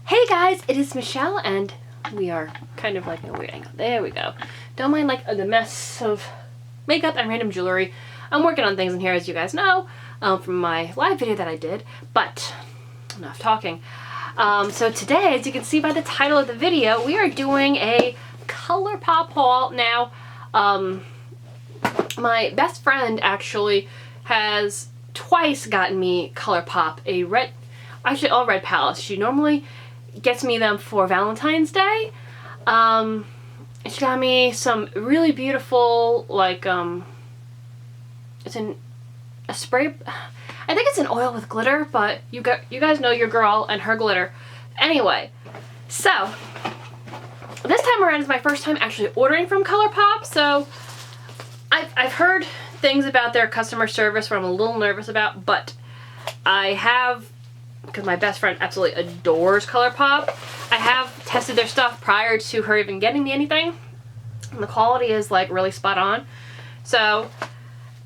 Hey guys, it is Michelle, and we are kind of like in a weird angle. There we go. Don't mind like the mess of makeup and random jewelry. I'm working on things in here, as you guys know, from my live video that I did, but enough talking. So today, as you can see by the title of the video, we are doing a Colourpop haul. Now, my best friend actually has twice gotten me Colourpop, all red palettes. She normally gets me them for Valentine's Day. She got me some really beautiful, like, it's a spray, I think it's an oil with glitter, but you guys know your girl and her glitter. Anyway, so this time around is my first time actually ordering from Colourpop, so I've heard things about their customer service where I'm a little nervous about, but I have, because my best friend absolutely adores Colourpop, I have tested their stuff prior to her even getting me anything, and the quality is like really spot on. So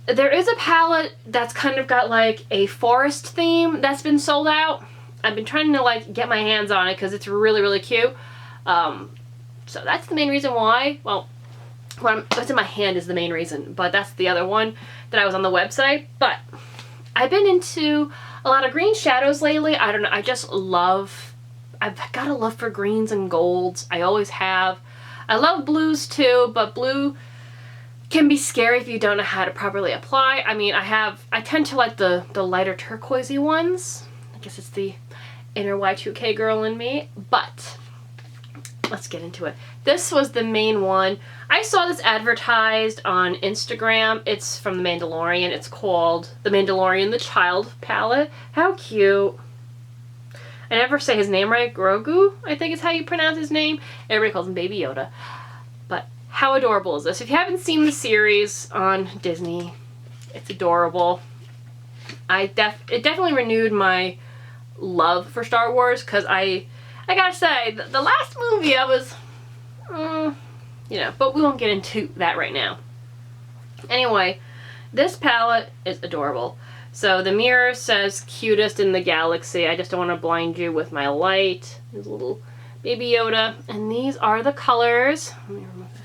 there is a palette that's kind of got like a forest theme that's been sold out. I've been trying to like get my hands on it because it's really, really cute. So that's the main reason why. Well, what's in my hand is the main reason, but that's the other one that I was on the website. But I've been into a lot of green shadows lately. I don't know, I've got a love for greens and golds. I always have. I love blues too, but blue can be scary if you don't know how to properly apply. I mean, I tend to like the lighter turquoisey ones. I guess it's the inner Y2K girl in me, but let's get into it. This was the main one. I saw this advertised on Instagram. It's from The Mandalorian. It's called The Mandalorian The Child palette. How cute. I never say his name right. Grogu, I think is how you pronounce his name. Everybody calls him Baby Yoda. But how adorable is this? If you haven't seen the series on Disney, it's adorable. It definitely renewed my love for Star Wars, because I gotta say, the last movie I was, you know, but we won't get into that right now. Anyway, this palette is adorable. So the mirror says cutest in the galaxy. I just don't want to blind you with my light. There's a little Baby Yoda. And these are the colors. Let me remove that.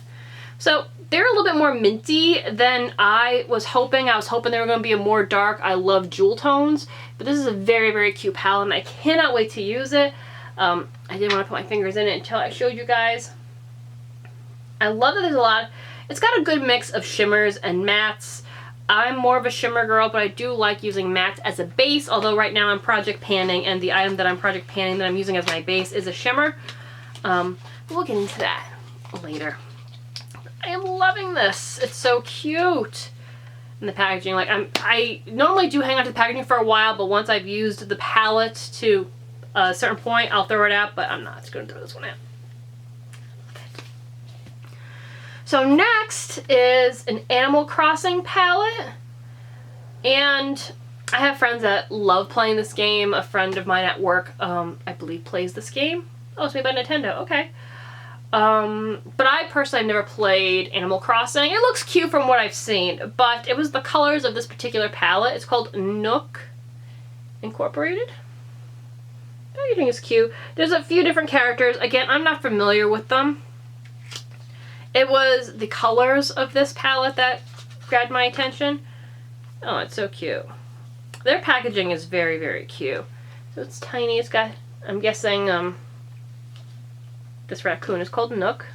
So they're a little bit more minty than I was hoping. I was hoping they were going to be a more dark. I love jewel tones. But this is a very, very cute palette, and I cannot wait to use it. I didn't want to put my fingers in it until I showed you guys. I love that there's a lot. It's got a good mix of shimmers and mattes. I'm more of a shimmer girl, but I do like using mattes as a base, although right now I'm project panning, and the item that I'm project panning that I'm using as my base is a shimmer. But we'll get into that later. I am loving this. It's so cute. And the packaging, like I normally do hang on to the packaging for a while, but once I've used the palette to a certain point, I'll throw it out, but I'm not just going to throw this one out. So next is an Animal Crossing palette, and I have friends that love playing this game. A friend of mine at work, I believe, plays this game. Oh, it's made by Nintendo. Okay. But I personally have never played Animal Crossing. It looks cute from what I've seen, but it was the colors of this particular palette. It's called Nook Incorporated. Packaging is cute. There's a few different characters. Again, I'm not familiar with them. It was the colors of this palette that grabbed my attention. Oh, it's so cute. Their packaging is very, very cute. So it's tiny. It's got, I'm guessing, this raccoon is called Nook.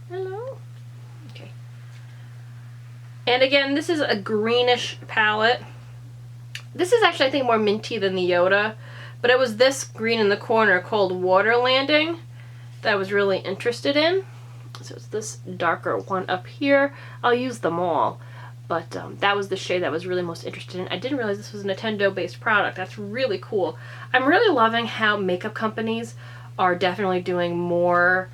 Hello? Okay. And again, this is a greenish palette. This is actually, I think, more minty than the Yoda. But it was this green in the corner called Water Landing that I was really interested in. So it's this darker one up here. I'll use them all. But that was the shade that I was really most interested in. I didn't realize this was a Nintendo-based product. That's really cool. I'm really loving how makeup companies are definitely doing more.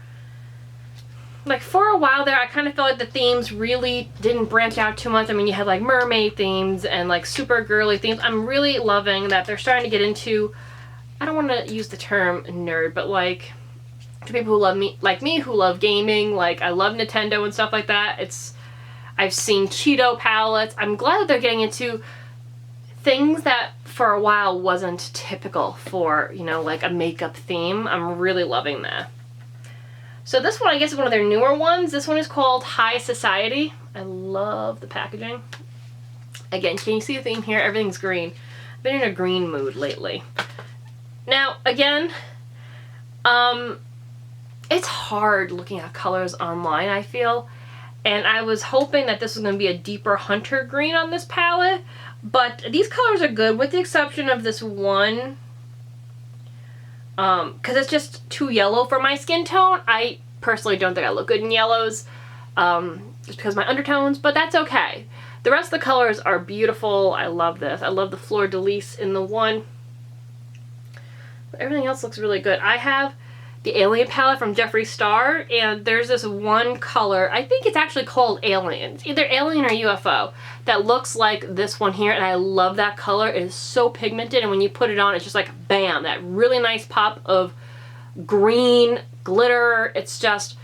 Like, for a while there, I kind of felt like the themes really didn't branch out too much. I mean, you had, like, mermaid themes and, like, super girly themes. I'm really loving that they're starting to get into, I don't want to use the term nerd, but, like, to people who love me, like me, who love gaming, like, I love Nintendo and stuff like that. I've seen Cheeto palettes. I'm glad that they're getting into things that for a while wasn't typical for, you know, like a makeup theme. I'm really loving that. So this one, I guess, is one of their newer ones. This one is called High Society. I love the packaging. Again, can you see the theme here? Everything's green. I've been in a green mood lately. Now, again, it's hard looking at colors online, I feel. And I was hoping that this was going to be a deeper hunter green on this palette. But these colors are good, with the exception of this one. Because it's just too yellow for my skin tone. I personally don't think I look good in yellows. Just because of my undertones, but that's okay. The rest of the colors are beautiful. I love this. I love the Fleur de Lis in the one. But everything else looks really good. I have the Alien palette from Jeffree Star, and there's this one color, I think it's actually called Alien. It's either Alien or UFO, that looks like this one here, and I love that color. It is so pigmented, and when you put it on, it's just like, bam, that really nice pop of green glitter. It's just,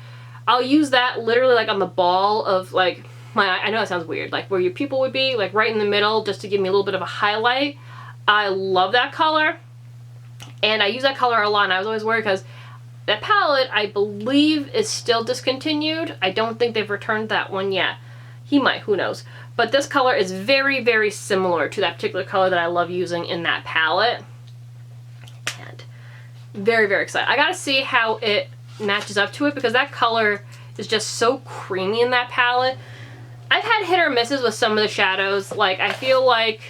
I'll use that literally like on the ball of like my, I know that sounds weird, like where your pupil would be, like right in the middle, just to give me a little bit of a highlight. I love that color, and I use that color a lot, and I was always worried because that palette, I believe, is still discontinued. I don't think they've returned that one yet. He might, who knows. But this color is very, very similar to that particular color that I love using in that palette. And very, very excited. I gotta see how it matches up to it, because that color is just so creamy in that palette. I've had hit or misses with some of the shadows. Like, I feel like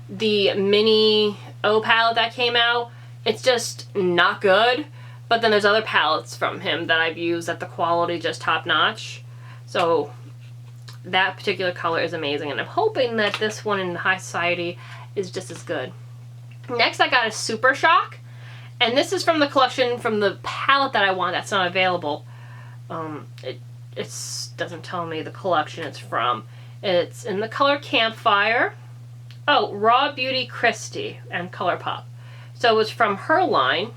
the mini O palette that came out, it's just not good. But then there's other palettes from him that I've used that the quality just top notch. So that particular color is amazing, and I'm hoping that this one in the High Society is just as good. Next I got a Super Shock, and this is from the collection from the palette that I want that's not available. It doesn't tell me the collection it's from. It's in the color Campfire. Oh, Raw Beauty Christie and Colourpop. So it's from her line.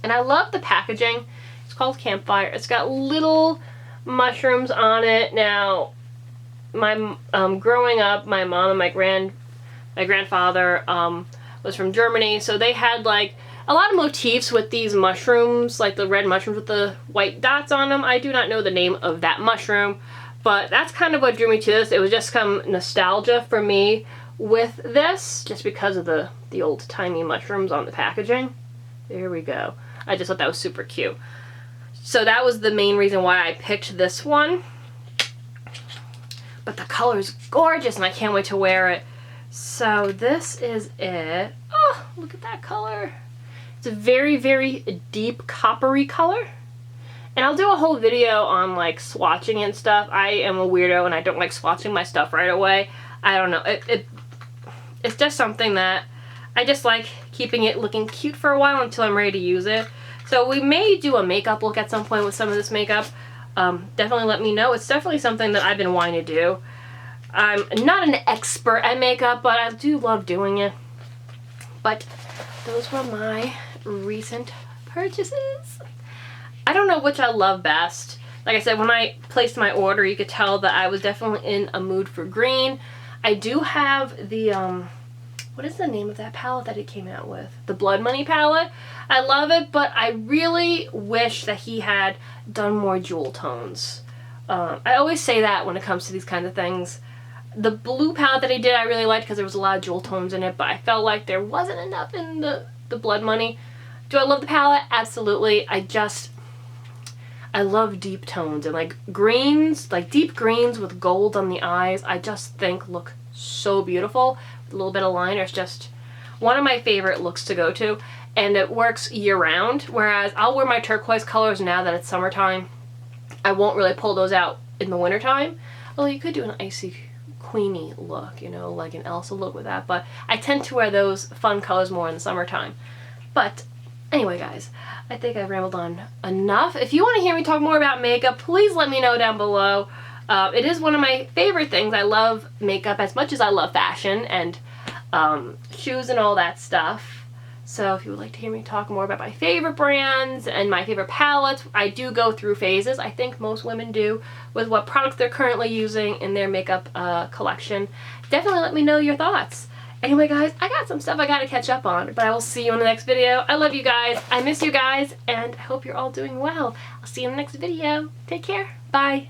And I love the packaging. It's called Campfire. It's got little mushrooms on it. Now, my growing up, my mom and my grandfather was from Germany, so they had like a lot of motifs with these mushrooms, like the red mushrooms with the white dots on them. I do not know the name of that mushroom, but that's kind of what drew me to this. It was just some nostalgia for me with this, just because of the old-timey mushrooms on the packaging. There we go. I just thought that was super cute. So that was the main reason why I picked this one. But the color is gorgeous, and I can't wait to wear it. So this is it. Oh, look at that color. It's a very, very deep coppery color. And I'll do a whole video on like swatching and stuff. I am a weirdo, and I don't like swatching my stuff right away. I don't know. It's just something that I just like keeping it looking cute for a while until I'm ready to use it. So we may do a makeup look at some point with some of this makeup. Definitely let me know. It's definitely something that I've been wanting to do. I'm not an expert at makeup, but I do love doing it. But those were my recent purchases. I don't know which I love best. Like I said, when I placed my order, you could tell that I was definitely in a mood for green. I do have the, what is the name of that palette that he came out with? The Blood Money palette. I love it, but I really wish that he had done more jewel tones. I always say that when it comes to these kinds of things. The blue palette that he did I really liked because there was a lot of jewel tones in it, but I felt like there wasn't enough in the Blood Money. Do I love the palette? Absolutely. I love deep tones and like greens, like deep greens with gold on the eyes. I just think look so beautiful. With a little bit of liner. It's just one of my favorite looks to go to, and it works year round. Whereas I'll wear my turquoise colors now that it's summertime. I won't really pull those out in the wintertime. Although you could do an icy queenie look, you know, like an Elsa look with that. But I tend to wear those fun colors more in the summertime. But anyway, guys, I think I've rambled on enough. If you want to hear me talk more about makeup, please let me know down below. It is one of my favorite things. I love makeup as much as I love fashion and shoes and all that stuff. So if you would like to hear me talk more about my favorite brands and my favorite palettes, I do go through phases. I think most women do with what products they're currently using in their makeup collection. Definitely let me know your thoughts. Anyway, guys, I got some stuff I gotta catch up on, but I will see you in the next video. I love you guys. I miss you guys, and I hope you're all doing well. I'll see you in the next video. Take care. Bye.